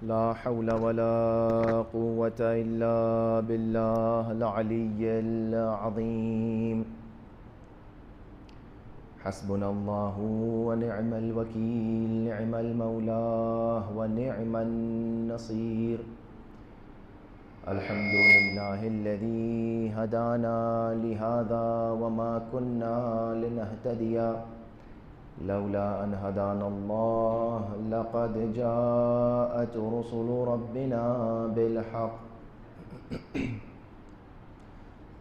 لا حول ولا قوة إلا بالله العلي العظيم. حسبنا الله ونعم الوكيل، نعم المولى ونعم النصير. الحمد لله الذي هدانا لهذا وما كنا لنهتدي لولا أن هدانا الله، لقد جاءت رسل ربنا بالحق.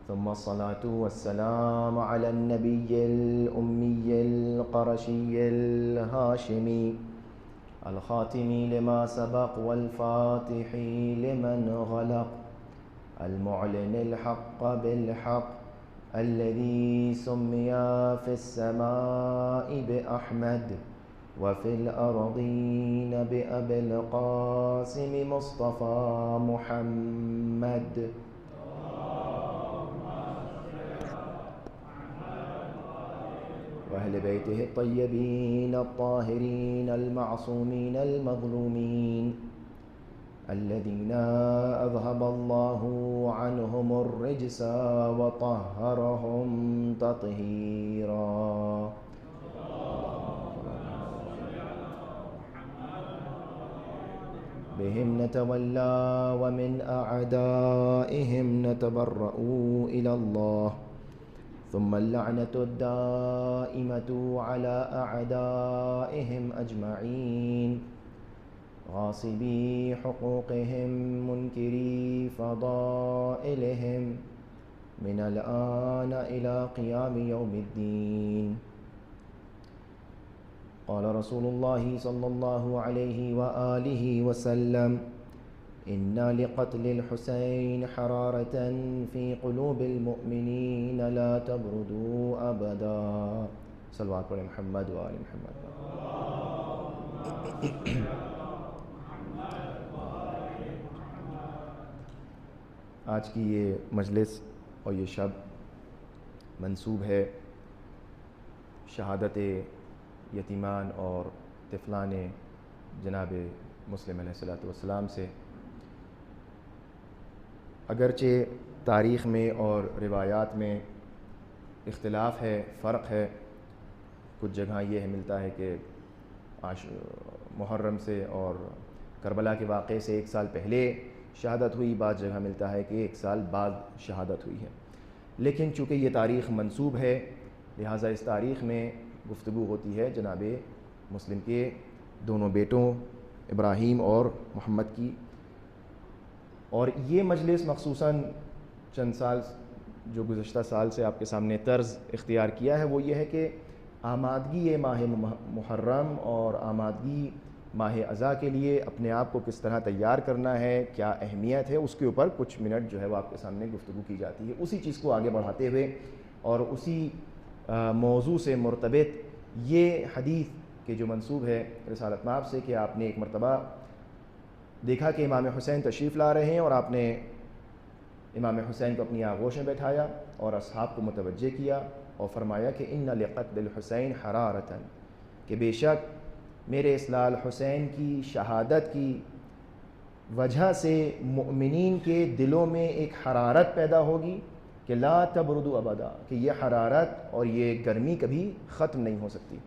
ثم الصلاة والسلام على النبي الأمي القرشي الهاشمي الخاتم لما سبق والفاتح لمن غلق، المعلن الحق بالحق، الذي سمي في السماء بأحمد وفي الأرضين بأبي القاسم مصطفى محمد. وأهل بيته الطيبين الطاهرين المعصومين المظلومين، الذين أذهب الله عنهم الرجس وطهرهم تطهيرا. بهم نتولى ومن أعدائهم نتبرأ إلى الله، ثم اللعنة الدائمة على أعدائهم أجمعين، غاصبي حقوقهم منكري فضائلهم، من الآن إلى قيام يوم الدين. قال رسول الله صلى الله عليه وآله وسلم: إن لقتل الحسين حرارة في قلوب المؤمنين لا تبردوا أبدا. صلوات علی محمد و آل محمد. آج کی یہ مجلس اور یہ شب منسوب ہے شہادت یتیمان اور طفلان جناب مسلم علیہ السلام سے. اگرچہ تاریخ میں اور روایات میں اختلاف ہے، فرق ہے، کچھ جگہ یہ ملتا ہے کہ محرم سے اور کربلا کے واقعے سے 1 سال پہلے شہادت ہوئی، بعض جگہ ملتا ہے کہ 1 سال بعد شہادت ہوئی ہے. لیکن چونکہ یہ تاریخ منسوب ہے، لہٰذا اس تاریخ میں گفتگو ہوتی ہے جناب مسلم کے دونوں بیٹوں ابراہیم اور محمد کی. اور یہ مجلس مخصوصاً چند سال جو گزشتہ سال سے آپ کے سامنے طرز اختیار کیا ہے وہ یہ ہے کہ آمادگی ماہ محرم اور آمادگی ماہ اذا کے لیے اپنے آپ کو کس طرح تیار کرنا ہے، کیا اہمیت ہے، اس کے اوپر کچھ منٹ جو ہے وہ آپ کے سامنے گفتگو کی جاتی ہے. اسی چیز کو آگے بڑھاتے ہوئے اور اسی موضوع سے مرتبط یہ حدیث کہ جو منسوب ہے رسالت مآب سے کہ آپ نے ایک مرتبہ دیکھا کہ امام حسین تشریف لا رہے ہیں اور آپ نے امام حسین کو اپنی آغوش میں بیٹھایا اور اصحاب کو متوجہ کیا اور فرمایا کہ ان لقتل الحسین حرارتاً، کہ بے شک میرے اسلال حسین کی شہادت کی وجہ سے مؤمنین کے دلوں میں ایک حرارت پیدا ہوگی کہ لا تبردو ابدا، کہ یہ حرارت اور یہ گرمی کبھی ختم نہیں ہو سکتی.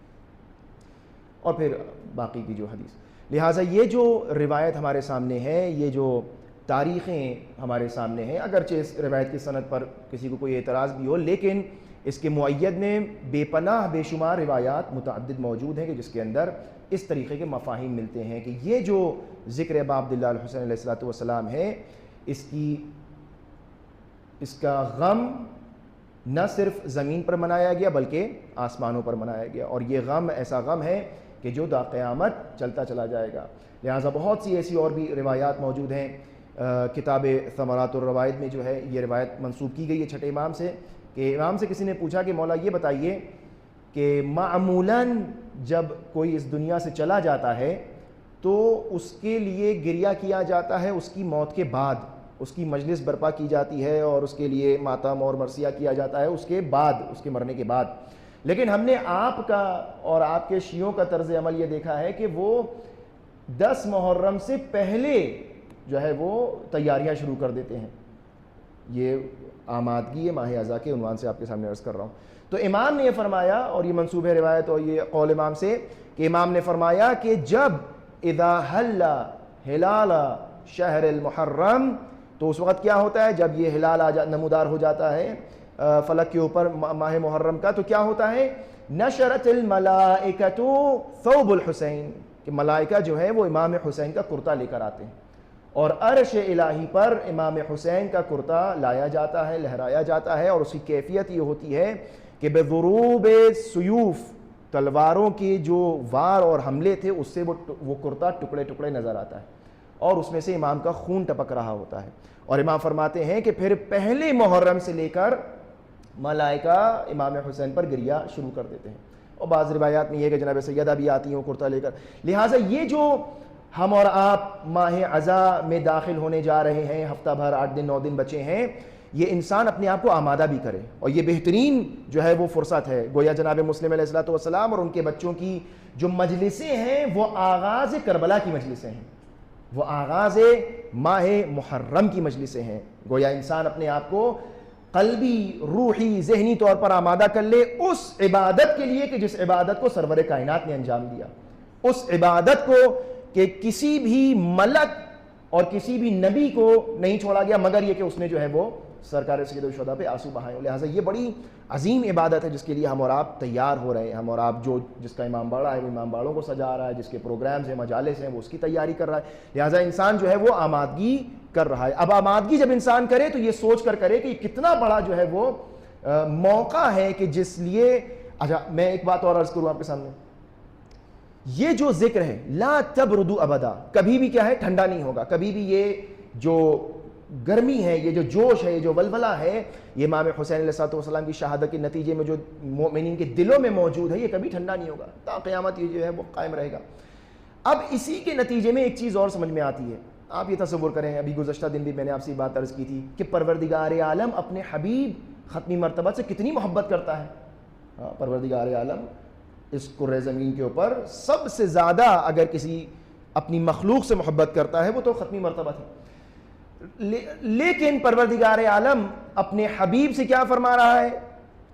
اور پھر باقی کی جو حدیث. لہٰذا یہ جو روایت ہمارے سامنے ہے، یہ جو تاریخیں ہمارے سامنے ہیں، اگرچہ اس روایت کی سند پر کسی کو کوئی اعتراض بھی ہو، لیکن اس کے مؤید میں بے پناہ بے شمار روایات متعدد موجود ہیں کہ جس کے اندر اس طریقے کے مفاہیم ملتے ہیں کہ یہ جو ذکر ابا عبداللہ الحسین علیہ السلام ہے، اس کا غم نہ صرف زمین پر منایا گیا بلکہ آسمانوں پر منایا گیا، اور یہ غم ایسا غم ہے کہ جو تا قیامت چلتا چلا جائے گا. لہٰذا بہت سی ایسی اور بھی روایات موجود ہیں. کتاب ثمرات الروائد میں جو ہے یہ روایت منسوب کی گئی ہے چھٹے امام سے کہ امام سے کسی نے پوچھا کہ مولا یہ بتائیے کہ معمولاً جب کوئی اس دنیا سے چلا جاتا ہے تو اس کے لیے گریہ کیا جاتا ہے اس کی موت کے بعد، اس کی مجلس برپا کی جاتی ہے اور اس کے لیے ماتم اور مرثیہ کیا جاتا ہے اس کے بعد، اس کے مرنے کے بعد. لیکن ہم نے آپ کا اور آپ کے شیعوں کا طرز عمل یہ دیکھا ہے کہ وہ 10 محرم سے پہلے جو ہے وہ تیاریاں شروع کر دیتے ہیں. یہ آمادگی ماہ اعضا کے عنوان سے آپ کے سامنے عرض کر رہا ہوں. تو امام نے یہ فرمایا, اور یہ منسوب ہے روایت اور یہ قول امام سے, کہ امام نے فرمایا کہ جب اذا حل ہلال شہر المحرم, تو اس وقت کیا ہوتا ہے جب یہ ہلال نمودار ہو جاتا ہے فلک کے اوپر ماہ محرم کا, تو کیا ہوتا ہے, نشرت الملائکۃ ثوب الحسین, کہ ملائکہ جو ہے وہ امام حسین کا کرتا لے کر آتے ہیں, اور عرش الہی پر امام حسین کا کرتا لایا جاتا ہے, لہرایا جاتا ہے, اور اس کی کیفیت یہ ہوتی ہے کہ بضروب سیوف, تلواروں کے جو وار اور حملے تھے اس سے وہ کرتا ٹکڑے ٹکڑے نظر آتا ہے, اور اس میں سے امام کا خون ٹپک رہا ہوتا ہے. اور امام فرماتے ہیں کہ پھر پہلے محرم سے لے کر ملائکہ امام حسین پر گریا شروع کر دیتے ہیں. اور بعض روایات میں یہ کہ جناب سیدہ بھی آتی ہیں کرتا لے کر. لہٰذا یہ جو ہم اور آپ ماہ عزا میں داخل ہونے جا رہے ہیں, ہفتہ بھر 8 دن 9 دن بچے ہیں, یہ انسان اپنے آپ کو آمادہ بھی کرے, اور یہ بہترین جو ہے وہ فرصت ہے. گویا جناب مسلم علیہ الصلوۃ والسلام اور ان کے بچوں کی جو مجلسیں ہیں وہ آغاز کربلا کی مجلسیں ہیں, وہ آغاز ماہ محرم کی مجلسیں ہیں. گویا انسان اپنے آپ کو قلبی, روحی, ذہنی طور پر آمادہ کر لے اس عبادت کے لیے کہ جس عبادت کو سرور کائنات نے انجام دیا, اس عبادت کو کہ کسی بھی ملک اور کسی بھی نبی کو نہیں چھوڑا گیا مگر یہ کہ اس نے جو ہے وہ سرکار سید الشہداء پہ آنسو بہائے. لہٰذا یہ بڑی عظیم عبادت ہے جس کے لیے ہم اور آپ تیار ہو رہے ہیں. ہم اور آپ جس کا امام باڑہ ہے وہ امام باڑوں کو سجا رہا ہے, جس کے پروگرامز ہیں مجالس ہیں وہ اس کی تیاری کر رہا ہے. لہٰذا انسان جو ہے وہ آمادگی کر رہا ہے. اب آمادگی جب انسان کرے تو یہ سوچ کر کرے کہ کتنا بڑا جو ہے وہ موقع ہے کہ جس لیے. اچھا میں ایک بات اور عرض کروں آپ کے سامنے, یہ جو ذکر ہے لا تبردو ابدا, کبھی بھی کیا ہے ٹھنڈا نہیں ہوگا, کبھی بھی یہ جو گرمی ہے, یہ جو جوش ہے, یہ جو ولولہ ہے, یہ امام حسین علیہ السلام کی شہادت کے نتیجے میں جو مومنین کے دلوں میں موجود ہے, یہ کبھی ٹھنڈا نہیں ہوگا, تا قیامت یہ جو ہے وہ قائم رہے گا. اب اسی کے نتیجے میں ایک چیز اور سمجھ میں آتی ہے. آپ یہ تصور کریں, ابھی گزشتہ دن بھی میں نے آپ سے بات عرض کی تھی کہ پروردگار عالم اپنے حبیب ختمی مرتبہ سے کتنی محبت کرتا ہے. پروردگار عالم اس کرۂ زمین کے اوپر سب سے زیادہ اگر کسی اپنی مخلوق سے محبت کرتا ہے وہ تو ختمی مرتبہ تھی. لیکن پروردگار عالم اپنے حبیب سے کیا فرما رہا ہے,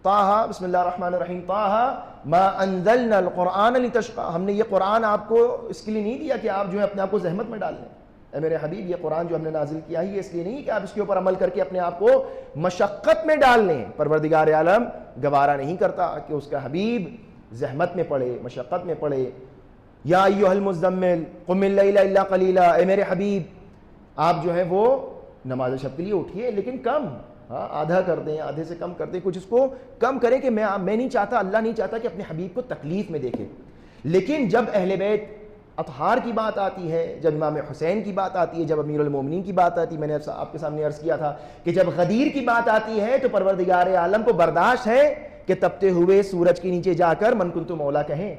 طٰہٰ, بسم اللہ الرحمن الرحیم, طٰہٰ ما انزلنا القرآن لتشقیٰ, ہم نے یہ قرآن آپ کو اس کے لیے نہیں دیا کہ آپ جو ہے اپنے آپ کو زحمت میں ڈال لیں. اے میرے حبیب, یہ قرآن جو ہم نے نازل کیا ہے یہ اس لیے نہیں کہ آپ اس کے اوپر عمل کر کے اپنے آپ کو مشقت میں ڈال لیں. پروردگار عالم گوارا نہیں کرتا کہ اس کا حبیب زحمت میں پڑے, مشقت میں پڑے. یا ایھا المزمل قم اللیل الا قلیلا, اے میرے حبیب آپ جو ہے وہ نماز شب کے لیے اٹھیے لیکن کم, آدھا کر دیں, آدھے سے کم کر دیں, کچھ اس کو کم کریں کہ میں نہیں چاہتا, اللہ نہیں چاہتا کہ اپنے حبیب کو تکلیف میں دیکھے. لیکن جب اہل بیت اطہار کی بات آتی ہے, جب امام حسین کی بات آتی ہے, جب امیر المومنین کی بات آتی ہے, میں نے آپ کے سامنے عرض کیا تھا کہ جب غدیر کی بات آتی ہے تو پروردگار عالم کو برداشت ہے کہ تپتے ہوئے سورج کے نیچے جا کر من کنت مولا کہیں.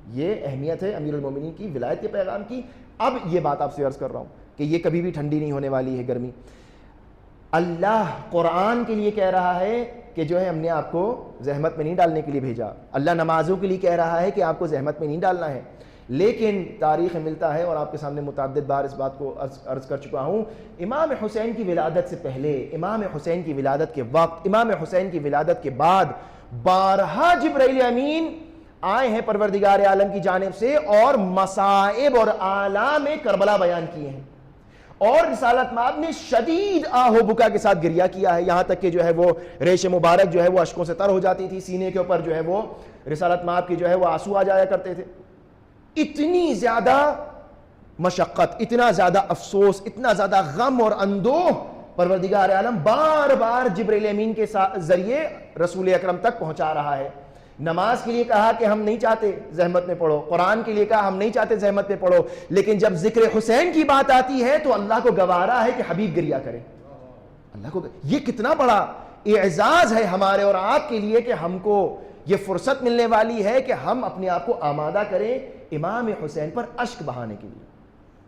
یہ اہمیت ہے امیر المومنین کی ولایت کے پیغام کی. اب یہ بات آپ سے عرض کر رہا ہوں کہ یہ کبھی بھی ٹھنڈی نہیں ہونے والی ہے گرمی. اللہ قرآن کے لیے کہہ رہا ہے کہ جو ہے ہم نے آپ کو زحمت میں نہیں ڈالنے کے لیے بھیجا. اللہ نمازوں کے لیے کہہ رہا ہے کہ آپ کو زحمت میں نہیں ڈالنا ہے. لیکن تاریخ ملتا ہے, اور آپ کے سامنے متعدد بار اس بات کو عرض کر چکا ہوں, امام حسین کی ولادت سے پہلے, امام حسین کی ولادت کے وقت, امام حسین کی ولادت کے بعد بارہا جبرائیل امین آئے ہیں پروردگار عالم کی جانب سے اور مصائب اور آلام کربلا بیان کیے ہیں. اور رسالت مآب نے شدید آہ و بکا کے ساتھ گریہ کیا ہے, یہاں تک کہ جو ہے وہ ریش مبارک جو ہے وہ اشکوں سے تر ہو جاتی تھی, سینے کے اوپر جو ہے وہ رسالت مآب کی جو ہے وہ آنسو آ جایا کرتے تھے. اتنی زیادہ مشقت, اتنا زیادہ افسوس, اتنا زیادہ غم اور اندوہ پروردگار عالم بار بار جبرائیل امین کے ذریعے رسول اکرم تک پہنچا رہا ہے. نماز کے لیے کہا کہ ہم نہیں چاہتے زحمت میں پڑھو, قرآن کے لیے کہا ہم نہیں چاہتے زحمت میں پڑھو, لیکن جب ذکر حسین کی بات آتی ہے تو اللہ کو گوارا ہے کہ حبیب گریہ کرے. اللہ کو یہ کتنا بڑا اعزاز ہے ہمارے اور آپ کے لیے کہ ہم کو یہ فرصت ملنے والی ہے کہ ہم اپنے آپ کو آمادہ کریں امام حسین پر اشک بہانے کے لیے.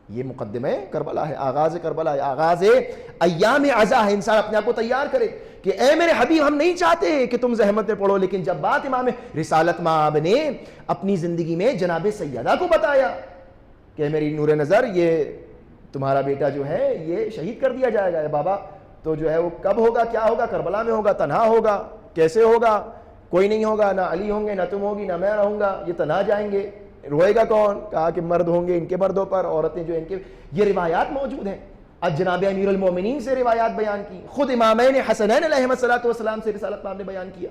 یہ مقدمہ کربلا ہے, آغاز کربلا ہے, آغاز ایام عزا ہے. انسان اپنے آپ کو تیار کرے کہ اے میرے حبیب ہم نہیں چاہتے کہ تم زحمت میں پڑھو. لیکن جب بات امام رسالت مآب نے اپنی زندگی میں جناب سیدہ کو بتایا, کہ میری نور نظر یہ تمہارا بیٹا جو ہے یہ شہید کر دیا جائے گا. بابا تو جو ہے وہ کب ہوگا, کیا ہوگا؟ کربلا میں ہوگا. تنہا ہوگا, کیسے ہوگا؟ کوئی نہیں ہوگا, نہ علی ہوں گے, نہ تم ہوگی, نہ میں رہوں گا, یہ تنہا جائیں گے. روئے گا کون؟ کہا کہ مرد ہوں گے ان کے مردوں پر, عورتیں جو ان کے. یہ روایات موجود ہیں. اب جناب امیر المومنین سے روایات بیان کی, خود امامین حسنین علیہم الصلوۃ والسلام سے رسالت پاک نے بیان کیا.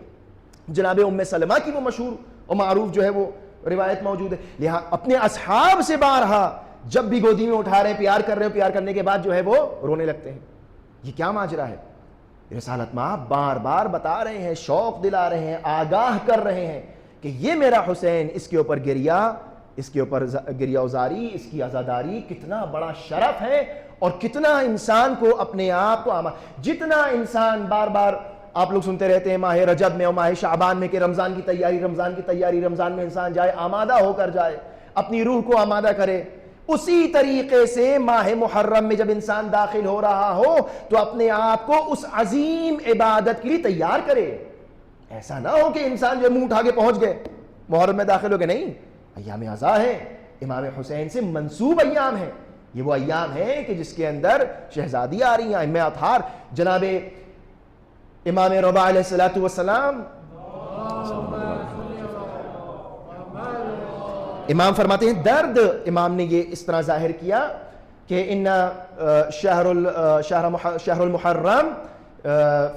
جناب ام سلمہ کی وہ مشہور اور معروف جو ہے وہ روایت موجود ہے. لہٰذا اپنے اصحاب سے بارہا جب بھی گودی میں اٹھا رہے ہیں, پیار کر رہے ہیں, پیار کرنے کے بعد جو ہے وہ رونے لگتے ہیں. یہ کیا ماجرا ہے؟ رسالت ماں بار بار بتا رہے ہیں, شوق دلا رہے ہیں, آگاہ کر رہے ہیں کہ یہ میرا حسین, اس کے اوپر گریا, اس کے اوپر گریا ازاری, اس کی عزاداری کتنا بڑا شرف ہے, اور کتنا انسان کو اپنے آپ کو جتنا انسان بار بار آپ لوگ سنتے رہتے ہیں ماہ رجب میں اور ماہ شعبان میں کہ رمضان کی تیاری, رمضان کی تیاری, رمضان میں انسان جائے آمادہ ہو کر جائے, اپنی روح کو آمادہ کرے. اسی طریقے سے ماہ محرم میں جب انسان داخل ہو رہا ہو تو اپنے آپ کو اس عظیم عبادت کے لیے تیار کرے. ایسا نہ ہو کہ انسان جو منہ اٹھا کے پہنچ گئے, محرم میں داخل ہو گئے. نہیں, ایام عزا ہے, امام حسین سے منسوب ایام ہے. یہ وہ ایام ہے کہ جس کے اندر شہزادی آ رہی ہیں, ائمہ اطہار, جناب امام رضا علیہ الصلوۃ والسلام. امام فرماتے ہیں درد امام نے یہ اس طرح ظاہر کیا کہ ان شہر المحرم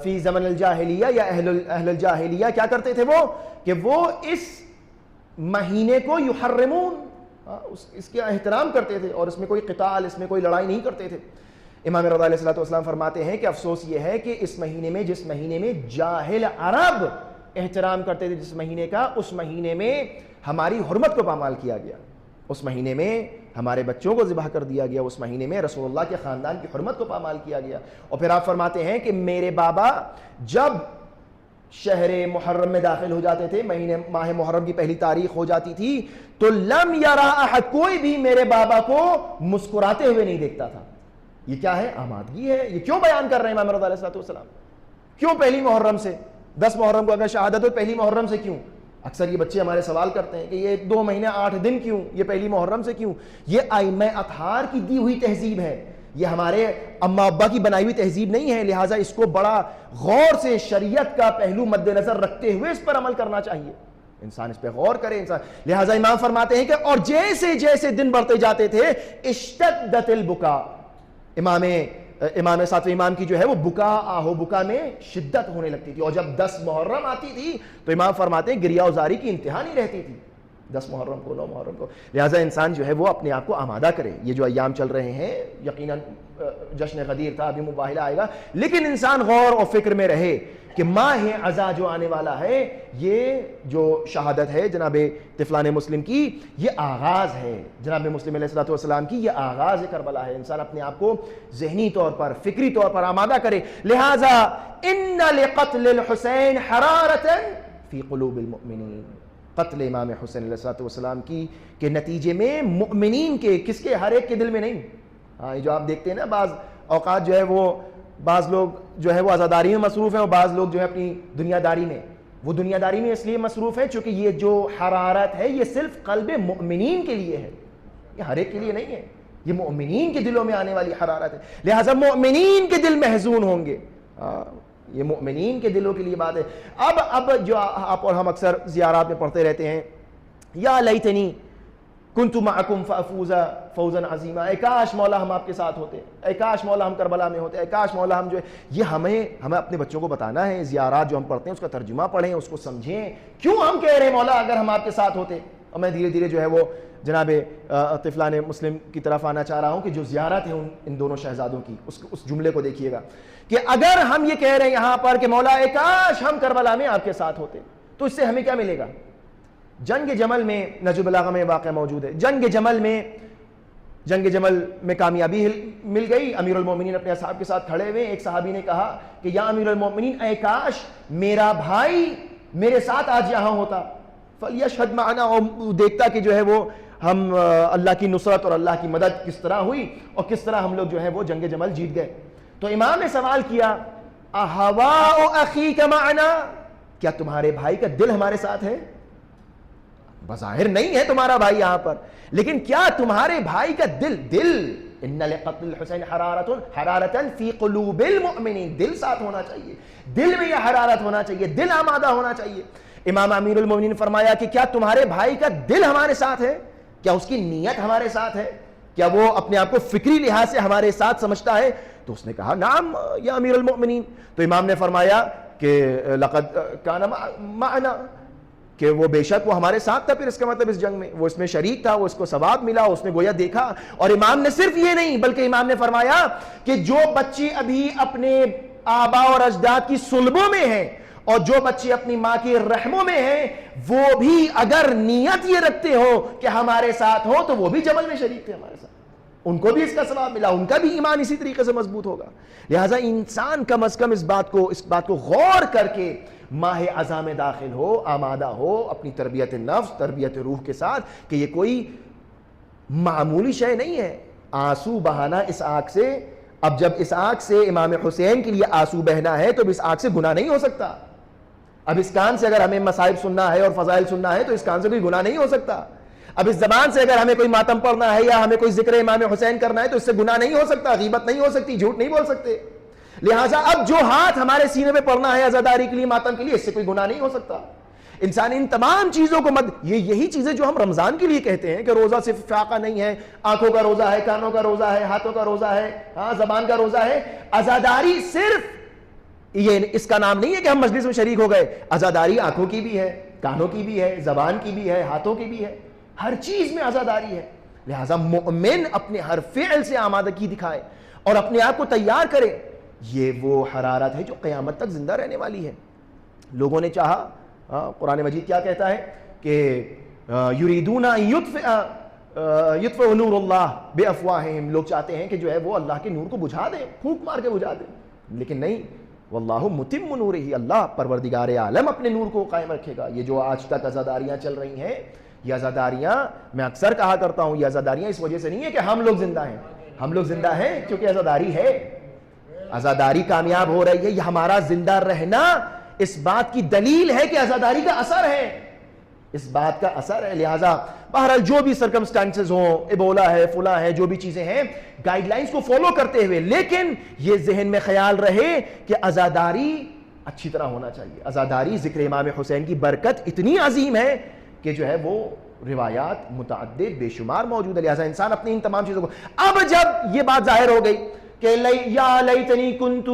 فی زمن الجاہلیہ, یا اہل الجاہلیہ کیا کرتے تھے وہ, کہ وہ اس مہینے کو یحرمون, اس کے احترام کرتے تھے, اور اس میں کوئی قتال, اس میں کوئی لڑائی نہیں کرتے تھے. امام رضا علیہ الصلوۃ والسلام فرماتے ہیں کہ افسوس یہ ہے کہ اس مہینے میں, جس مہینے میں جاہل عرب احترام کرتے تھے, جس مہینے کا, اس مہینے میں ہماری حرمت کو پامال کیا گیا, اس مہینے میں ہمارے بچوں کو ذبح کر دیا گیا, اس مہینے میں رسول اللہ کے خاندان کی حرمت کو پامال کیا گیا. اور پھر آپ فرماتے ہیں کہ میرے بابا جب شہر محرم میں داخل ہو جاتے تھے, ماہ محرم کی پہلی تاریخ ہو جاتی تھی, تو لم یرا احد, کوئی بھی میرے بابا کو مسکراتے ہوئے نہیں دیکھتا تھا. یہ کیا ہے؟ آمادگی ہے. یہ کیوں بیان کر رہے ہیں امام رضا علیہ السلام؟ کیوں پہلی محرم سے؟ 10 محرم کو اگر شہادت ہو, پہلی محرم سے کیوں؟ اکثر یہ بچے ہمارے سوال کرتے ہیں کہ یہ 2 مہینے 8 دن کیوں, یہ پہلی محرم سے کیوں؟ یہ ائمہ اطہار کی دی ہوئی تہذیب ہے, یہ ہمارے اما ابا کی بنائی ہوئی تہذیب نہیں ہے. لہٰذا اس کو بڑا غور سے شریعت کا پہلو مد نظر رکھتے ہوئے اس پر عمل کرنا چاہیے. انسان اس پہ غور کرے انسان. لہٰذا امام فرماتے ہیں کہ اور جیسے جیسے دن بڑھتے جاتے تھے, اشتدت البکا, امام ساتویں امام کی جو ہے وہ بکا, آہو بکا میں شدت ہونے لگتی تھی. اور جب 10 محرم آتی تھی تو امام فرماتے ہیں گریہ ازاری کی انتہا نہیں رہتی تھی, 10 محرم کو, 9 محرم کو. لہٰذا انسان جو ہے وہ اپنے آپ کو آمادہ کرے. یہ جو ایام چل رہے ہیں یقیناً جشن غدیر تھا, ابھی مباہلہ آئے گا, لیکن انسان غور اور فکر میں رہے کہ ماہ عزا جو آنے والا ہے, یہ جو شہادت ہے جناب طفلان مسلم کی, یہ آغاز ہے. جناب مسلم علیہ الصلوۃ والسلام کی یہ آغاز کربلا ہے. انسان اپنے آپ کو ذہنی طور پر, فکری طور پر آمادہ کرے. لہذا ان لقتل الحسین حرارۃ فی قلوب المؤمنین, قتل امام حسین علیہ الصلوۃ والسلام کی کے نتیجے میں مؤمنین کے, کس کے؟ ہر ایک کے دل میں نہیں. ہاں, یہ جو آپ دیکھتے ہیں نا, بعض اوقات جو ہے وہ بعض لوگ جو ہے وہ عزاداری میں مصروف ہیں, اور بعض لوگ جو ہے اپنی دنیا داری میں. وہ دنیا داری میں اس لیے مصروف ہے چونکہ یہ جو حرارت ہے یہ صرف قلب مؤمنین کے لیے ہے, یہ ہر ایک کے لیے نہیں ہے, یہ مؤمنین کے دلوں میں آنے والی حرارت ہے. لہٰذا مؤمنین کے دل محزون ہوں گے, یہ مؤمنین کے دلوں کے لیے بات ہے. اب جو آپ اور ہم اکثر زیارات میں پڑھتے رہتے ہیں, یا لیتنی کنت معکم فافوز فوزا عظیما, اے کاش مولا ہم آپ کے ساتھ ہوتے, اے کاش مولا ہم کربلا میں ہوتے, اے کاش مولا ہم جو ہے. یہ ہمیں اپنے بچوں کو بتانا ہے. زیارات جو ہم پڑھتے ہیں اس کا ترجمہ پڑھیں, اس کو سمجھیں, کیوں ہم کہہ رہے ہیں مولا اگر ہم آپ کے ساتھ ہوتے. اور میں دھیرے دھیرے جو ہے وہ جناب طفلان مسلم کی طرف آنا چاہ رہا ہوں کہ جو زیارت ہے ان دونوں شہزادوں کی, اس جملے کو دیکھیے گا کہ اگر ہم یہ کہہ رہے ہیں یہاں پر کہ مولا اے کاش ہم کربلا میں آپ کے ساتھ ہوتے, تو اس سے ہمیں کیا ملے گا؟ جنگ جمل میں نہج البلاغہ میں واقعہ موجود ہے. جنگ جمل میں کامیابی مل گئی. امیر المومنین اپنے اصحاب کے ساتھ کھڑے ہوئے. ایک صحابی نے کہا کہ یا امیر المومنین, اے کاش میرا بھائی میرے ساتھ آج یہاں ہوتا. فلیشہد معنا, اور دیکھتا کہ جو ہے وہ ہم اللہ کی نصرت اور اللہ کی مدد کس طرح ہوئی اور کس طرح ہم لوگ جو ہے وہ جنگ جمل جیت گئے. تو امام نے سوال کیا, احواء اخیک معنا, کیا تمہارے بھائی کا دل ہمارے ساتھ ہے؟ بظاہر نہیں ہے تمہارا بھائی یہاں پر، لیکن کیا تمہارے بھائی کا دل ان لقتل الحسین حرارتن فی قلوب المؤمنین، دل ساتھ ہونا چاہیے، دل میں یہ حرارت ہونا چاہیے، دل آمادہ ہونا چاہیے۔ امام امیر المومنین فرمایا کہ کیا تمہارے بھائی کا دل ہمارے ساتھ ہے؟ کیا اس کی نیت ہمارے ساتھ ہے؟ کیا وہ اپنے آپ کو فکری لحاظ سے ہمارے ساتھ سمجھتا ہے؟ تو اس نے کہا نعم یا امیر المؤمنین۔ تو امام نے فرمایا کہ لقد کان معنا، کہ وہ بے شک وہ ہمارے ساتھ تھا، پھر اس کا مطلب اس جنگ میں وہ اس میں شریک تھا، وہ اس کو ثواب ملا، اس نے گویا دیکھا۔ اور امام نے صرف یہ نہیں بلکہ امام نے فرمایا کہ جو بچی ابھی اپنے آبا اور اجداد کی صلبوں میں ہیں اور جو بچے اپنی ماں کی رحموں میں ہیں، وہ بھی اگر نیت یہ رکھتے ہو کہ ہمارے ساتھ ہو تو وہ بھی جبل میں شریک تھے ہمارے ساتھ، ان کو بھی اس کا ثواب ملا، ان کا بھی ایمان اسی طریقے سے مضبوط ہوگا۔ لہٰذا انسان کم از کم اس بات کو غور کر کے ماہ عزا میں داخل ہو، آمادہ ہو اپنی تربیت نفس، تربیت روح کے ساتھ، کہ یہ کوئی معمولی شے نہیں ہے۔ آنسو بہانا اس آنکھ سے، اب جب اس آنکھ سے امام حسین کے لیے آنسو بہنا ہے تو اس آنکھ سے گناہ نہیں ہو سکتا۔ اب اس کان سے اگر ہمیں مصائب سننا ہے اور فضائل سننا ہے تو اس کان سے کوئی گناہ نہیں ہو سکتا۔ اب اس زبان سے اگر ہمیں کوئی ماتم پڑھنا ہے یا ہمیں کوئی ذکر امام حسین کرنا ہے تو اس سے گناہ نہیں ہو سکتا، غیبت نہیں ہو سکتی، جھوٹ نہیں بول سکتے۔ لہٰذا اب جو ہاتھ ہمارے سینے پہ پڑنا ہے عزاداری کے لیے، ماتم کے لیے، اس سے کوئی گناہ نہیں ہو سکتا۔ انسان ان تمام چیزوں کو یہی چیزیں جو ہم رمضان کے لیے کہتے ہیں کہ روزہ صرف فاقہ نہیں ہے، آنکھوں کا روزہ ہے، کانوں کا روزہ ہے، ہاتھوں کا روزہ ہے، ہاں زبان کا روزہ ہے۔ عزاداری صرف یہ اس کا نام نہیں ہے کہ ہم مجلس میں شریک ہو گئے، عزاداری آنکھوں کی بھی ہے، کانوں کی بھی ہے، زبان کی بھی ہے، ہاتھوں کی بھی ہے، ہر چیز میں عزاداری ہے۔ لہٰذا مومن اپنے ہر فعل سے آمادگی دکھائے اور اپنے آپ کو تیار کرے، یہ وہ حرارت ہے جو قیامت تک زندہ رہنے والی ہے۔ لوگوں نے چاہا، قرآن مجید کیا کہتا ہے کہ یریدون ان یطفئوا نور اللہ بافواہہم، لوگ چاہتے ہیں کہ جو ہے وہ اللہ کے نور کو بجھا دیں، پھونک مار کے بجھا دیں، لیکن نہیں، واللہ متم نورہ، اللہ پروردگار عالم اپنے نور کو قائم رکھے گا۔ یہ جو آج تک عزاداریاں چل رہی ہیں، یہ عزاداریاں، میں اکثر کہا کرتا ہوں، یہ عزاداریاں اس وجہ سے نہیں ہے کہ ہم لوگ زندہ ہیں، ہم لوگ زندہ ہیں کیونکہ عزاداری ہے، عزاداری کامیاب ہو رہی ہے، یہ ہمارا زندہ رہنا اس بات کی دلیل ہے کہ عزاداری کا اثر ہے، اس بات کا اثر ہے۔ لہٰذا بہرحال جو بھی سرکمسٹانسز ہوں، ایبولا ہے، فلاں ہے، جو بھی چیزیں ہیں، گائیڈ لائنز کو فالو کرتے ہوئے، لیکن یہ ذہن میں خیال رہے کہ عزاداری اچھی طرح ہونا چاہیے۔ عزاداری، ذکر امام حسین کی برکت اتنی عظیم ہے کہ جو ہے وہ روایات متعدد بے شمار موجود ہے۔ لہٰذا انسان اپنی ان تمام چیزوں کو، اب جب یہ بات ظاہر ہو گئی کہ یا لیتنی کنت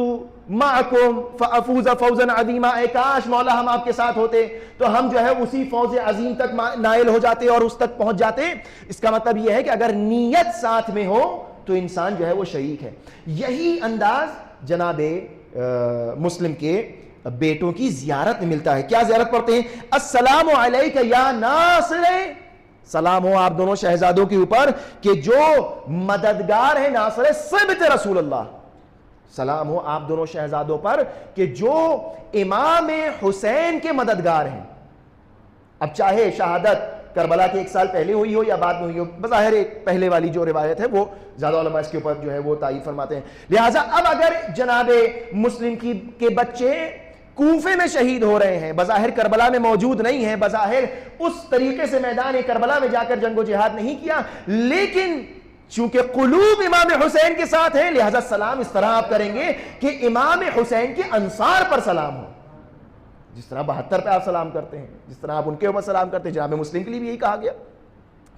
معکم فافوز فوزا عظیما، اے کاش مولا ہم آپ کے ساتھ ہوتے تو ہم جو ہے اسی فوز عظیم تک نائل ہو جاتے اور اس تک پہنچ جاتے۔ اس کا مطلب یہ ہے کہ اگر نیت ساتھ میں ہو تو انسان جو ہے وہ شریک ہے۔ یہی انداز جناب مسلم کے بیٹوں کی زیارت میں ملتا ہے۔ کیا زیارت پڑھتے ہیں؟ السلام علیک یا ناصر، سلام ہو آپ دونوں شہزادوں کے اوپر کہ جو مددگار ہے، ناصر صبت رسول اللہ، سلام ہو آپ دونوں شہزادوں پر کہ جو امام حسین کے مددگار ہیں۔ اب چاہے شہادت کربلا کے 1 سال پہلے ہوئی ہو یا بعد میں ہوئی ہو، بظاہر ایک پہلے والی جو روایت ہے وہ زیادہ علماء اس کے اوپر جو ہے وہ تائید فرماتے ہیں۔ لہٰذا اب اگر جناب مسلم کے بچے کوفے میں شہید ہو رہے ہیں، بظاہر کربلا میں موجود نہیں ہیں، بظاہر اس طریقے سے میدان کربلا میں جا کر جنگ و جہاد نہیں کیا، لیکن چونکہ قلوب امام حسین کے ساتھ ہیں، لہذا سلام اس طرح آپ کریں گے کہ امام حسین کے انصار پر سلام ہو، جس طرح 72 پہ آپ سلام کرتے ہیں، جس طرح آپ ان کے اوپر سلام کرتے ہیں۔ جناب مسلم کے لیے بھی یہی کہا گیا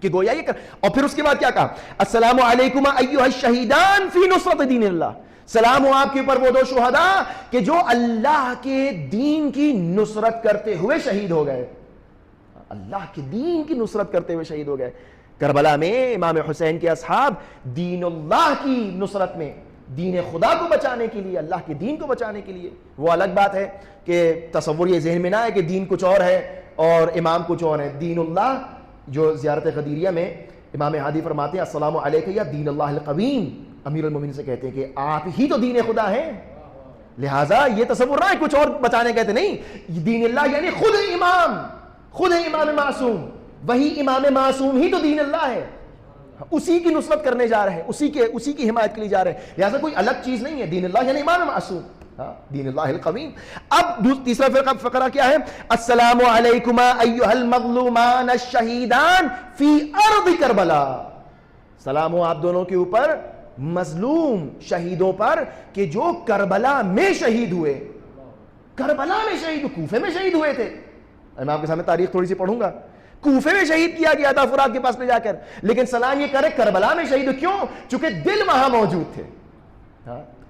کہ گویا یہ اور پھر اس کے بعد کیا کہا؟ السلام علیکم ایھا الشہیدان فی نصرت دین اللہ، سلام ہو آپ کے اوپر وہ 2 شہداء کہ جو اللہ کے دین کی نصرت کرتے ہوئے شہید ہو گئے، اللہ کے دین کی نصرت کرتے ہوئے شہید ہو گئے۔ کربلا میں امام حسین کے اصحاب دین اللہ کی نصرت میں، دین خدا کو بچانے کے لیے، اللہ کے دین کو بچانے کے لیے، وہ الگ بات ہے کہ تصور یہ ذہن میں نہ ہے کہ دین کچھ اور ہے اور امام کچھ اور ہے۔ دین اللہ، جو زیارت غدیریہ میں امام ہادی فرماتے ہیں السلام علیکم یا دین اللہ القویم، امیر المومنین سے کہتے ہیں کہ آپ ہی تو دین خدا ہیں، لہٰذا یہ تصور نہ ہے کچھ اور بچانے کہتے نہیں، دین اللہ یعنی خود امام معصوم، وہی امام معصوم ہی تو دین اللہ ہے، اسی کی نصرت کرنے جا رہے ہیں، اسی کی حمایت کے لیے جا رہے ہیں، لہٰذا کوئی الگ چیز نہیں ہے، دین اللہ یعنی امام معصوم۔ دین اللہ القویم. اب تیسرا فقرہ کیا ہے؟ السلام علیکما ایھا المظلومان الشہیدان فی ارض کربلا. سلام ہو آپ دونوں کے اوپر مظلوم شہیدوں پر کہ جو کربلا میں شہید ہوئے. کربلا میں شہید، کوفے میں شہید ہوئے تھے. میں آپ کے سامنے تاریخ تھوڑی سی پڑھوں گا. کوفے میں شہید کیا گیا تھا فرات کے پاس لے جا کر، لیکن سلام یہ کرے کربلا میں شہید. کیوں؟ چونکہ دل وہاں موجود تھے،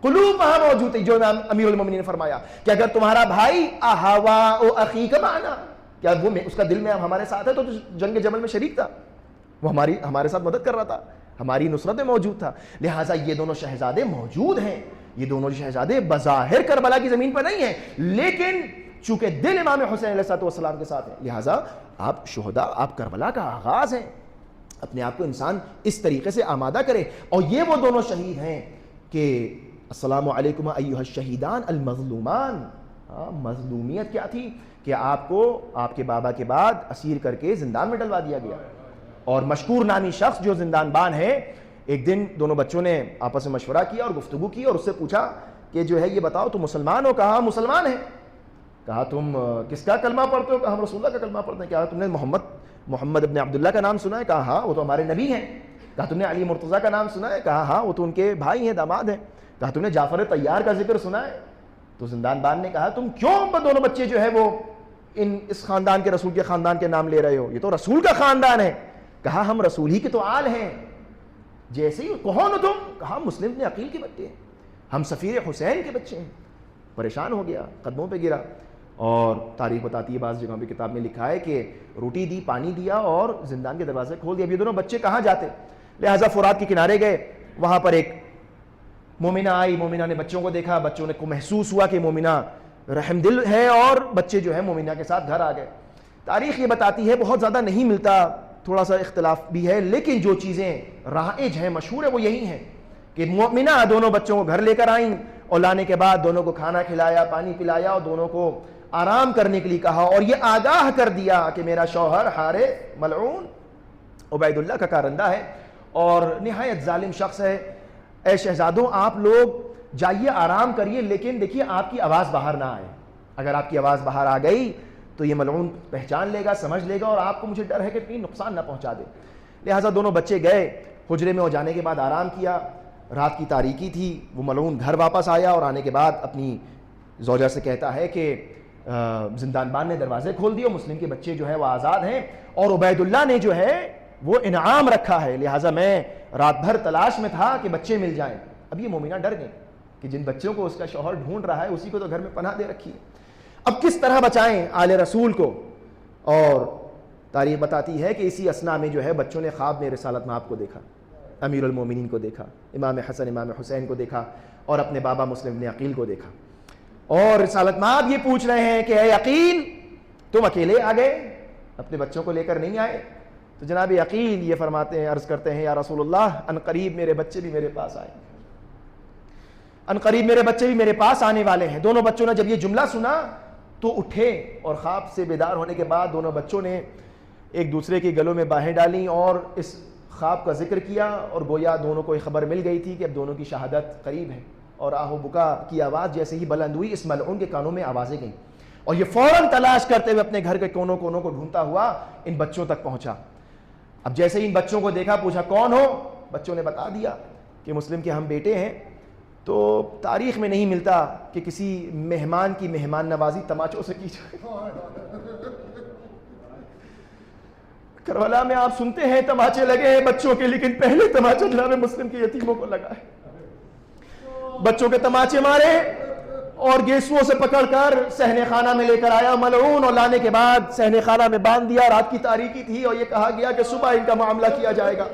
قلوب وہاں موجود تھے. جو امیر المومنین نے فرمایا کہ اگر تمہارا بھائی احوا اخیک معنا، کیا وہ اس کا دل میں ہمارے ساتھ ہے، تو جنگ جمل میں شریک تھا، وہ ہمارے ساتھ مدد کر رہا تھا، ہماری نصرت میں موجود تھا. لہٰذا یہ دونوں شہزادے موجود ہیں. یہ دونوں شہزادے بظاہر کربلا کی زمین پر نہیں ہیں، لیکن چونکہ دل امام حسین علیہ السلام کے ساتھ ہے، لہٰذا آپ شہداء، آپ کربلا کا آغاز ہیں. اپنے آپ کو انسان اس طریقے سے آمادہ کرے. اور یہ وہ دونوں شہید ہیں کہ السلام علیکم ایھا الشہیدان المظلومان. مظلومیت کیا تھی کہ آپ کو آپ کے بابا کے بعد اسیر کر کے زندان میں ڈلوا دیا گیا. اور مشکور نامی شخص جو زندان بان ہے، ایک دن دونوں بچوں نے آپس میں مشورہ کیا اور گفتگو کی، اور اس سے پوچھا کہ جو ہے یہ بتاؤ تم مسلمان ہو؟ کہا مسلمان ہیں. کہا تم کس کا کلمہ پڑھتے ہو؟ کہا ہم رسول اللہ کا کلمہ پڑھتے ہیں. کہا تم نے محمد ابن عبداللہ کا نام سنا ہے؟ کہا ہاں وہ تو ہمارے نبی ہیں. کہا تم نے علی مرتضیٰ کا نام سنا ہے؟ کہا ہاں وہ تو ان کے بھائی ہیں، داماد ہیں. کہا تم نے جعفر طیار کا ذکر سنا ہے؟ تو زندان بان نے کہا تم کیوں دونوں بچے جو ہے وہ اس خاندان کے، رسول کے خاندان کے نام لے رہے ہو؟ یہ تو رسول کا خاندان ہے. کہا ہم رسول ہی کے تو آل ہیں. جیسے ہی کون ہو تم؟ کہا مسلم ابن عقیل کے بچے ہیں، ہم سفیر حسین کے بچے ہیں. پریشان ہو گیا، قدموں پہ گرا. اور تاریخ بتاتی ہے، بعض جگہوں پہ کتاب میں لکھا ہے کہ روٹی دی، پانی دیا اور زندان کے دروازے کھول دیا. اب یہ دونوں بچے کہاں جاتے؟ لہٰذا فرات کے کنارے گئے. وہاں پر ایک مومنہ آئی. مومنہ نے بچوں کو دیکھا. بچوں کو محسوس ہوا کہ مومنہ رحم دل ہے، اور بچے جو ہے مومنہ کے ساتھ گھر آ گئے. تاریخ یہ بتاتی ہے، بہت زیادہ نہیں ملتا، تھوڑا سا اختلاف بھی ہے، لیکن جو چیزیں رائج ہیں، مشہور ہے، وہ یہی ہیں کہ مومنہ دونوں بچوں کو گھر لے کر آئیں، اور لانے کے بعد دونوں کو کھانا کھلایا، پانی پلایا، اور دونوں کو آرام کرنے کے لیے کہا، اور یہ آگاہ کر دیا کہ میرا شوہر حارث ملعون عبید اللہ کا کارندہ ہے اور نہایت ظالم شخص ہے. اے شہزادوں، آپ لوگ جائیے، آرام کریے، لیکن دیکھیے آپ کی آواز باہر نہ آئے. اگر آپ کی آواز باہر آ گئی تو یہ ملعون پہچان لے گا، سمجھ لے گا، اور آپ کو مجھے ڈر ہے کہ کہیں نقصان نہ پہنچا دے. لہٰذا دونوں بچے گئے حجرے میں، اور جانے کے بعد آرام کیا. رات کی تاریکی تھی. وہ ملعون گھر واپس آیا، اور آنے کے بعد اپنی زوجہ سے کہتا ہے کہ زندان بان نے دروازے کھول دیے، مسلم کے بچے جو ہے وہ آزاد ہیں، اور عبید اللہ نے جو ہے وہ انعام رکھا ہے، لہٰذا میں رات بھر تلاش میں تھا کہ بچے مل جائیں. اب یہ مومنہ ڈر گئے کہ جن بچوں کو اس کا شوہر ڈھونڈ رہا ہے، اسی کو تو گھر میں پناہ دے رکھی ہے. اب کس طرح بچائیں آل رسول کو؟ اور تاریخ بتاتی ہے کہ اسی اسنا میں جو ہے بچوں نے خواب میں رسالت مآب کو دیکھا، امیر المومنین کو دیکھا، امام حسن امام حسین کو دیکھا، اور اپنے بابا مسلم بن عقیل کو دیکھا. اور رسالت مآب یہ پوچھ رہے ہیں کہ اے عقیل، تم اکیلے آ گئے، اپنے بچوں کو لے کر نہیں آئے؟ تو جناب عقیل یہ فرماتے ہیں، عرض کرتے ہیں، یا رسول اللہ، ان قریب میرے بچے بھی میرے پاس آئے، ان قریب میرے بچے بھی میرے پاس آنے والے ہیں. دونوں بچوں نے جب یہ جملہ سنا تو اٹھے، اور خواب سے بیدار ہونے کے بعد دونوں بچوں نے ایک دوسرے کے گلوں میں باہیں ڈالیں اور اس خواب کا ذکر کیا، اور گویا دونوں کو یہ خبر مل گئی تھی کہ اب دونوں کی شہادت قریب ہے. اور آہ و بکا کی آواز جیسے ہی بلند ہوئی، اس ملعون کے کانوں میں آوازیں گئیں، اور یہ فوراً تلاش کرتے ہوئے اپنے گھر کے کونوں کونوں کو ڈھونڈتا ہوا ان بچوں تک پہنچا. اب جیسے ہی ان بچوں کو دیکھا، پوچھا کون ہو؟ بچوں نے بتا دیا کہ مسلم کے ہم بیٹے ہیں. تو تاریخ میں نہیں ملتا کہ کسی مہمان کی مہمان نوازی تماچوں سے کی جائے. کربلا میں آپ سنتے ہیں تماچے لگے ہیں بچوں کے، لیکن پہلے تماچا جناب مسلم کے یتیموں کو لگا ہے. بچوں کے تماچے مارے اور گیسوؤں سے پکڑ کر صحن خانہ میں لے کر آیا ملعون، اور لانے کے بعد صحن خانہ میں باندھ دیا. رات کی تاریکی تھی، اور یہ کہا گیا کہ صبح ان کا معاملہ کیا جائے گا.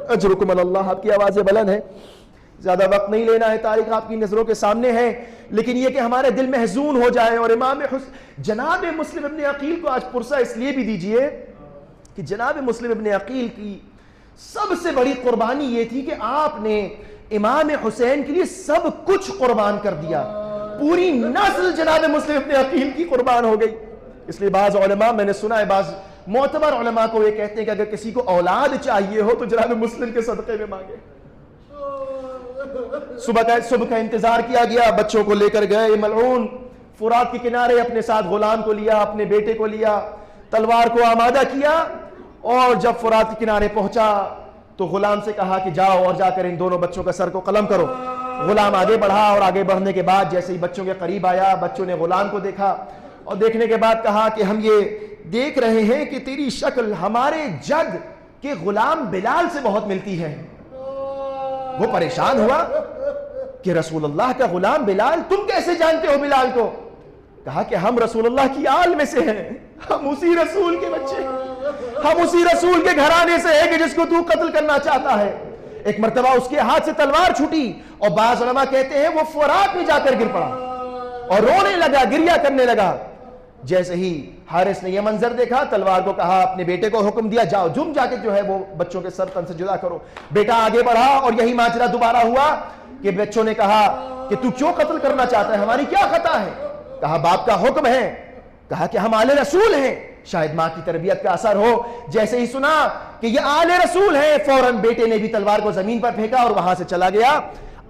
اجرکم اللہ. آپ کی آوازیں بلند ہیں، زیادہ وقت نہیں لینا ہے، تاریخ آپ کی نظروں کے سامنے ہے، لیکن یہ کہ ہمارے دل محزون ہو جائے. اور امام جناب مسلم ابن عقیل کو آج پرسہ اس لیے بھی دیجئے کہ جناب مسلم ابن عقیل کی سب سے بڑی قربانی یہ تھی کہ آپ نے امام حسین کے لیے سب کچھ قربان کر دیا. پوری نسل جناب مسلم ابن عقیل کی قربان ہو گئی. اس لیے بعض علماء، میں نے سنا ہے بعض معتبر علماء کو یہ کہتے ہیں کہ اگر کسی کو اولاد چاہیے ہو تو جناب مسلم کے صدقے میں مانگے. صبح کا انتظار کیا گیا، بچوں کو لے کر گئے، ملعون فرات کے کنارے اپنے ساتھ غلام کو لیا، اپنے بیٹے کو لیا، تلوار کو آمادہ کیا، اور جب فرات کے کنارے پہنچا تو غلام سے کہا کہ جاؤ اور جا کر ان دونوں بچوں کا سر کو قلم کرو۔ غلام آگے بڑھا، اور آگے بڑھنے کے بعد جیسے ہی بچوں کے قریب آیا، بچوں نے غلام کو دیکھا، اور دیکھنے کے بعد کہا کہ ہم یہ دیکھ رہے ہیں کہ تیری شکل ہمارے جد کے غلام بلال سے بہت ملتی ہے۔ وہ پریشان ہوا کہ رسول اللہ کا غلام بلال، تم کیسے جانتے ہو بلال کو؟ کہا کہ ہم رسول اللہ کی آل میں سے ہیں، ہم اسی رسول کے بچے ہیں، ہم اسی رسول کے گھرانے سے ہیں کہ جس کو تو قتل کرنا چاہتا ہے۔ ایک مرتبہ اس کے ہاتھ سے تلوار چھوٹی، اور بعض علماء کہتے ہیں وہ فرات میں جا کر گر پڑا اور رونے لگا، گریہ کرنے لگا۔ جیسے ہی حارث نے یہ منظر دیکھا، تلوار کو کہا، اپنے بیٹے کو حکم دیا، جاؤ جم جا کے جو ہے وہ بچوں کے سر تن سے جدا کرو۔ بیٹا آگے بڑھا، اور یہی ماجرا دوبارہ ہوا کہ بچوں نے کہا کہ تو کیوں قتل کرنا چاہتا ہے، ہماری کیا خطا ہے؟ کہا باپ کا حکم ہے۔ کہا کہ ہم آل رسول ہیں، شاید ماں کی تربیت کا اثر ہو، جیسے ہی سنا کہ یہ آل رسول ہیں، فوراً بیٹے نے بھی تلوار کو زمین پر پھینکا اور وہاں سے چلا گیا۔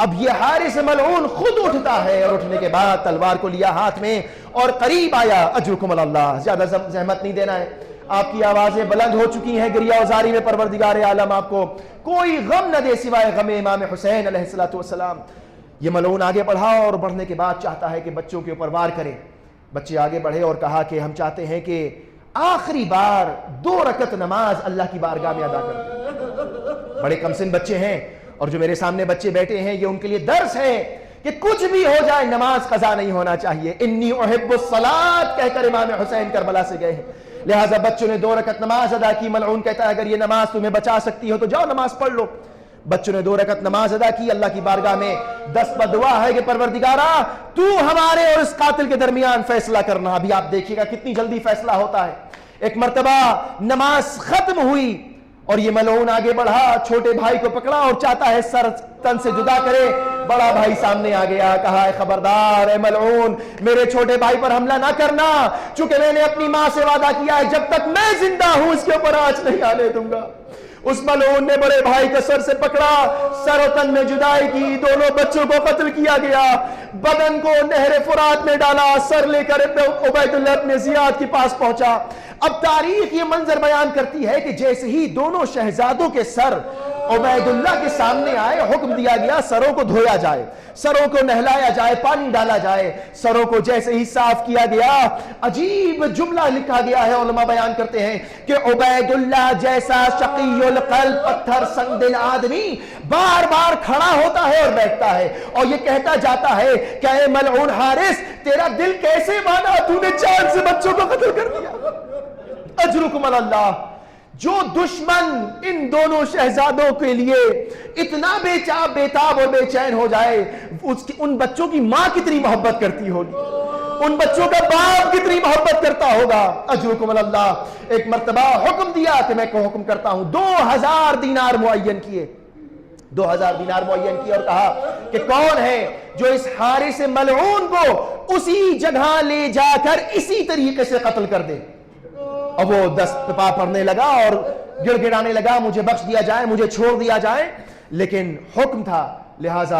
اب یہ حارث ملعون خود اٹھتا ہے، اور اٹھنے کے بعد تلوار کو لیا ہاتھ میں اور قریب آیا۔ اجرکم اللہ، زیادہ زحمت نہیں دینا ہے، آپ کی آوازیں بلند ہو چکی ہیں، گریہ وزاری میں پروردگار عالم آپ کو کوئی غم نہ دے سوائے غم امام حسین علیہ السلام۔ یہ ملعون آگے بڑھا، اور بڑھنے کے بعد چاہتا ہے کہ بچوں کے اوپر وار کرے۔ بچے آگے بڑھے اور کہا کہ ہم چاہتے ہیں کہ آخری بار 2 رکعت نماز اللہ کی بارگاہ میں ادا کر دیں۔ بڑے کم سن بچے ہیں، اور جو میرے سامنے بچے بیٹھے ہیں یہ ان کے لیے درس ہے کہ کچھ بھی ہو جائے نماز قضا نہیں ہونا چاہیے۔ انی احب الصلاۃ کہہ کر امام حسین کربلا سے گئے ہیں، لہٰذا بچوں نے 2 رکعت نماز ادا کی۔ ملعون کہتا ہے اگر یہ نماز تمہیں بچا سکتی ہو تو جاؤ نماز پڑھ لو۔ بچوں نے 2 رکعت نماز ادا کی، اللہ کی بارگاہ میں دست بدعا ہے کہ پروردگارا تو ہمارے اور اس قاتل کے درمیان فیصلہ کرنا۔ ابھی آپ دیکھیے گا کتنی جلدی فیصلہ ہوتا ہے۔ ایک مرتبہ نماز ختم ہوئی اور یہ ملعون آگے بڑھا، چھوٹے بھائی کو پکڑا اور چاہتا ہے سر تن سے جدا کرے۔ بڑا بھائی سامنے آ گیا، کہا خبردار اے ملعون، میرے چھوٹے بھائی پر حملہ نہ کرنا، چونکہ میں نے اپنی ماں سے وعدہ کیا ہے جب تک میں زندہ ہوں اس کے اوپر آنچ نہیں آنے دوں گا۔ اس ملعون نے بڑے بھائی کا سر سے پکڑا، سر و تن میں جدائی کی، دونوں بچوں کو قتل کیا گیا، بدن کو نہر فرات میں ڈالا، سر لے کر عبید اللہ ابن زیاد کے پاس پہنچا۔ اب تاریخ یہ منظر بیان کرتی ہے کہ جیسے ہی دونوں شہزادوں کے سر عبید اللہ کے سامنے آئے، حکم دیا گیا سروں کو دھویا جائے، سروں کو نہلایا جائے، پانی ڈالا جائے۔ سروں کو جیسے ہی صاف کیا گیا، عجیب جملہ لکھا گیا ہے، علماء بیان کرتے ہیں کہ عبید اللہ جیسا شقی القلب پتھر سنگ دل آدمی بار بار کھڑا ہوتا ہے اور بیٹھتا ہے، اور یہ کہتا جاتا ہے کہ اے ملعون حارث، تیرا دل کیسے مانا، تو نے 4 سے بچوں کو قتل کر دیا۔ اجرکم اللہ۔ جو دشمن ان دونوں شہزادوں کے لیے اتنا بےتاب اور بے چین ہو جائے، ان بچوں کی ماں کتنی محبت کرتی ہوگی، ان بچوں کا باپ کتنی محبت کرتا ہوگا۔ اجرکم اللہ۔ ایک مرتبہ حکم دیا کہ میں کو حکم کرتا ہوں، 2000 دینار معین کیے، 2000 دینار معین کیے، اور کہا کہ کون ہے جو اس حارث ملعون کو اسی جگہ لے جا کر اسی طریقے سے قتل کر دے۔ اور وہ دست پا پڑنے لگا اور گڑ گڑانے لگا، مجھے بخش دیا جائے، مجھے چھوڑ دیا جائے، لیکن حکم تھا، لہٰذا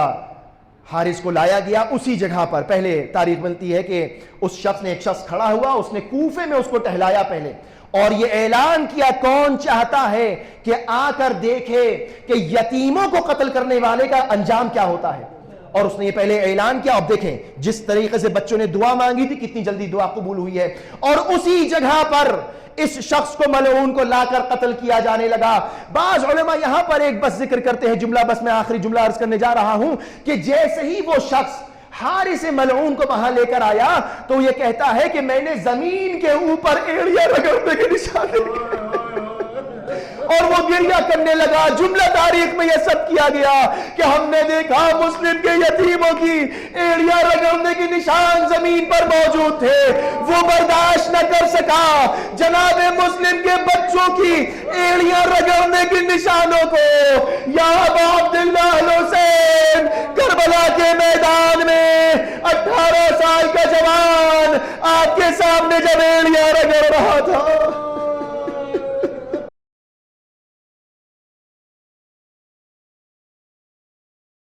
حارث کو لایا گیا اسی جگہ پر۔ پہلے تاریخ ملتی ہے کہ اس شخص نے، ایک شخص کھڑا ہوا، اس نے کوفے میں اس کو ٹہلایا پہلے، اور یہ اعلان کیا کون چاہتا ہے کہ آ کر دیکھے کہ یتیموں کو قتل کرنے والے کا انجام کیا ہوتا ہے، اور اس نے یہ پہلے اعلان کیا۔ اب دیکھیں جس طریقے سے بچوں نے دعا مانگی تھی، کتنی جلدی دعا قبول ہوئی ہے، اور اسی جگہ پر اس شخص کو ملعون کو لا کر قتل کیا جانے لگا۔ بعض علماء یہاں پر ایک بس ذکر کرتے ہیں، جملہ بس میں آخری جملہ عرض کرنے جا رہا ہوں، کہ جیسے ہی وہ شخص حارث ملعون کو وہاں لے کر آیا تو یہ کہتا ہے کہ میں نے زمین کے اوپر ایڑیاں رگڑنے کے نشان دیکھے، اور وہ گریہ کرنے لگا۔ جملہ تاریخ میں یہ سب کیا گیا کہ ہم نے دیکھا مسلم کے یتیموں کی ایڑیاں رگڑنے کے نشان زمین پر موجود تھے، وہ برداشت نہ کر سکا جناب مسلم کے بچوں کی ایڑیاں رگڑنے کے نشانوں کو۔ یا ابا عبداللہ حسین، کربلا کے میدان میں 18 سال کا جوان آپ کے سامنے جب ایڑیاں رگڑ رہا تھا،